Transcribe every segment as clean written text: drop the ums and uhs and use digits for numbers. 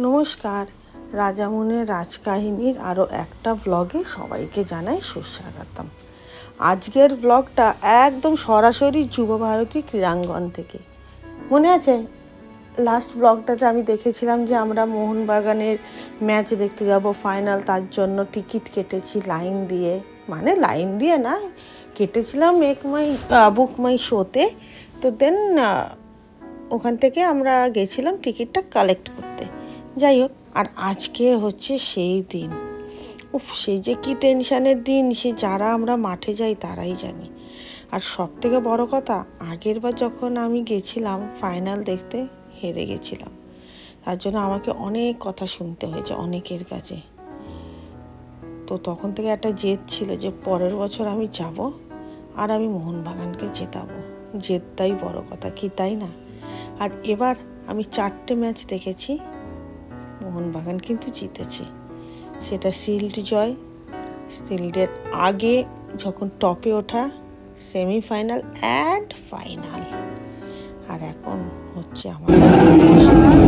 নমস্কার। রাজামনের রাজকাহিনীর আরও একটা ব্লগে সবাইকে জানাই সুস্বাগতম। আজকের ব্লগটা একদম সরাসরি যুবভারতী ক্রীড়াঙ্গন থেকে। মনে আছে লাস্ট ব্লগটাতে আমি দেখেছিলাম যে আমরা মোহনবাগানের ম্যাচ দেখতে যাব ফাইনাল, তার জন্য টিকিট কেটেছি লাইন দিয়ে, মানে লাইন দিয়ে না, কেটেছিলাম বুক মাই শোতে। তো দেন ওখান থেকে আমরা গেছিলাম টিকিটটা কালেক্ট করতে। যাই হোক, আর আজকে হচ্ছে সেই দিন। সেই যে কি টেনশানের দিন, সে যারা আমরা মাঠে যাই তারাই জানি। আর সব থেকে বড় কথা, আগের বার যখন আমি গেছিলাম ফাইনাল দেখতে, হেরে গেছিলাম। তার জন্য আমাকে অনেক কথা শুনতে হয়েছে অনেকের কাছে। তো তখন থেকে একটা জেদ ছিল যে পরের বছর আমি যাব আর আমি মোহনবাগানকে জেতাবো। জেদটাই বড় কথা, কি তাই না? আর এবার আমি 4টে ম্যাচ দেখেছি, মোহনবাগান কিন্তু জিতেছে। সেটা শিল্ড জয়, শিল্ডের আগে যখন টপে ওঠা, সেমিফাইনাল অ্যান্ড ফাইনাল, আর এখন হচ্ছে আমাদের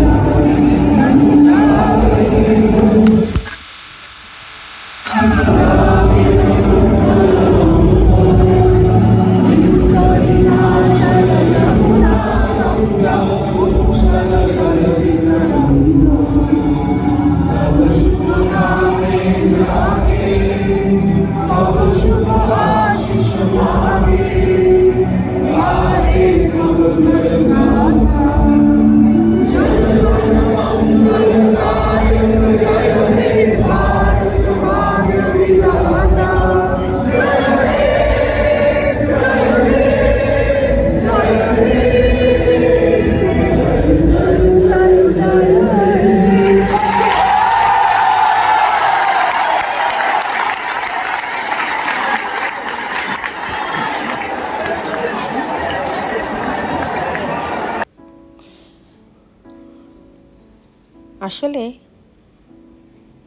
আসলে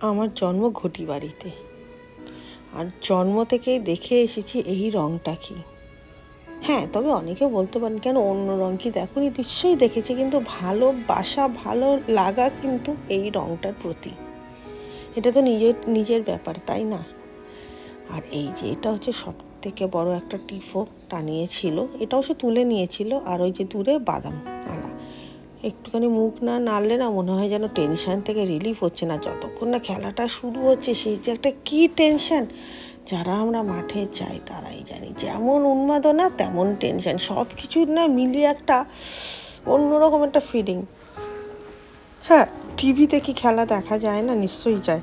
আমার জন্ম ঘটি বাড়িতে, আর জন্ম থেকেই দেখে এসেছি এই রঙটা কি। হ্যাঁ, তবে অনেকে বলতে পারেন কেন অন্য রঙ কি দেখুনি, নিশ্চয়ই দেখেছি, কিন্তু ভালোবাসা ভালো লাগা কিন্তু এই রঙটার প্রতি। এটা তো নিজের ব্যাপার, তাই না? আর এই যে এটা হচ্ছে সব থেকে বড় একটা টিফো টানিয়েছিল, এটাও সে তুলে নিয়েছিল। আর ওই যে দূরে বাদাম আলা, একটুখানি মুখ না নাড়লে না মনে হয় যেন টেনশান থেকে রিলিফ হচ্ছে না। যতক্ষণ না খেলাটা শুরু হচ্ছে, সেই যে একটা কী টেনশান, যারা আমরা মাঠে যাই তারাই জানি। যেমন উন্মাদনা তেমন টেনশান, সব কিছুর না মিলিয়ে একটা অন্যরকম একটা ফিলিং। হ্যাঁ, টিভিতে কি খেলা দেখা যায় না? নিশ্চয়ই যায়।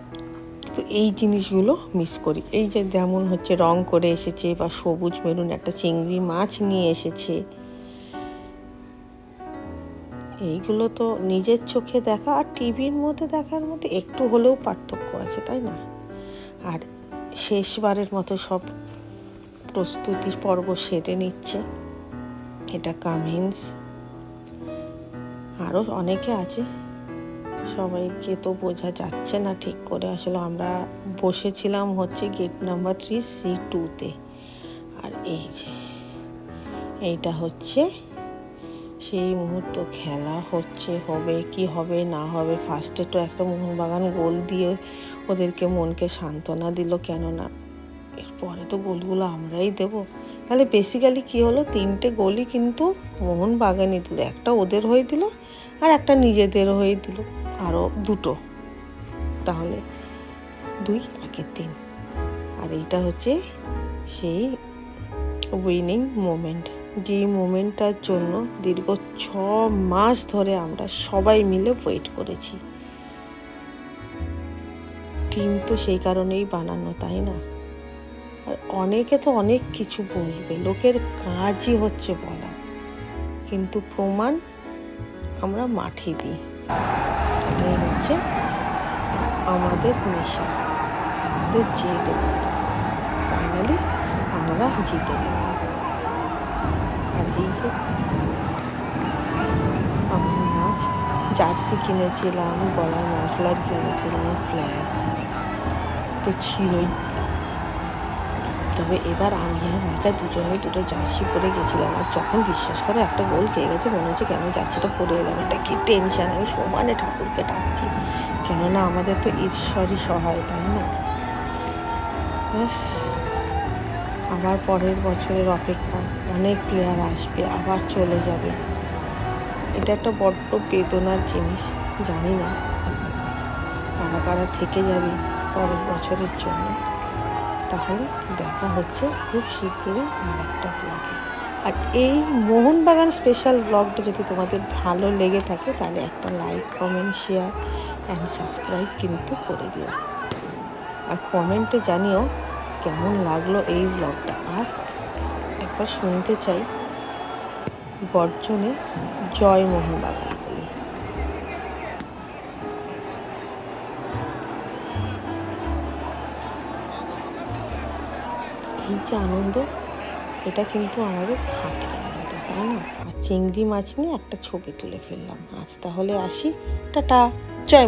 তো এই জিনিসগুলো মিস করি। এই যে যেমন হচ্ছে রং করে এসেছে, বা সবুজ মেরুন একটা চিংড়ি মাছ নিয়ে এসেছে, এইগুলো তো নিজের চোখে দেখা আর টিভির মধ্যে দেখার মধ্যে একটু হলেও পার্থক্য আছে, তাই না? আর শেষবারের মতো সব প্রস্তুতি পর্ব সেরে নিচ্ছে, এটা কামিন্স, আরও অনেকে আছে, সবাইকে তো বোঝা যাচ্ছে না ঠিক করে। আসলে আমরা বসেছিলাম হচ্ছে গেট নাম্বার 3C2-তে। আর এই যে এইটা হচ্ছে সেই মুহূর্ত, খেলা হচ্ছে, হবে কি হবে না হবে। ফার্স্টে তো একটা মোহনবাগান গোল দিয়ে ওদেরকে মনকে সান্ত্বনা দিল, কেননা এরপরে তো গোলগুলো আমরাই দেব। তাহলে বেসিক্যালি কী হলো, 3টে গোলই কিন্তু মোহনবাগানই দিল, একটা ওদের হয়ে দিল আর একটা নিজেদের হয়ে দিল, আরও 2টো, তাহলে 2 1 3। আর এইটা হচ্ছে সেই উইনিং মোমেন্ট, যেই মোমেন্টটার জন্য দীর্ঘ 6 মাস ধরে আমরা সবাই মিলে ওয়েট করেছি। টিম তো সেই কারণেই বানানো, তাই না? আর অনেকে তো অনেক কিছু বলবে, লোকের কাজই হচ্ছে বলা, কিন্তু প্রমাণ আমরা মাঠে দিই। এটাই হচ্ছে আমাদের নেশা, আমাদের জেদ। ফাইনালি আমরা জিতে গেলাম। আর এই যে আমার নাচ, জার্সি কিনেছিলাম, গলার মাফলার কিনেছিলাম, ফ্ল্যাগ তো ছিলই। তবে এবার আমি আর রাজা দুজনেই দুটো জার্সি পরে গেছিলাম, আর যখন বিশ্বাস করে একটা গোল খেয়ে গেছে মনে হচ্ছে কেন জার্সিটা পরে এলাম, এটা কি টেনশন। আমি সমানে ঠাকুরকে ডাকছি, কেননা আমাদের তো ঈশ্বরই সহায়, তাই না? ব্যাস, আবার পরের বছরের অপেক্ষা, অনেক প্লেয়ার আসবে আবার চলে যাবে। এটা একটা বড্ড বেদনার জিনিস। জানি না কারা কারা থেকে যাবে পরের বছরের জন্য। তাহলে দেখা হচ্ছে খুব শীঘ্রই আর একটা ব্লগে। আর এই মোহনবাগান স্পেশাল ব্লগটা যদি তোমাদের ভালো লেগে থাকে তাহলে একটা like, comment, share and subscribe কিন্তু করে দিও। আর কমেন্টে জানিও কেমন লাগলো এই ব্লগটা। আর একবার শুনতে চাই গর্জনে জয় মোহনবাগান বলে। এই যে আনন্দ, এটা কিন্তু আমাদের খাঁটি আনন্দ, তাই না? আর চিংড়ি মাছ নিয়ে একটা ছবি তুলে ফেললাম। আজ তাহলে আসি, টাটা, জয়।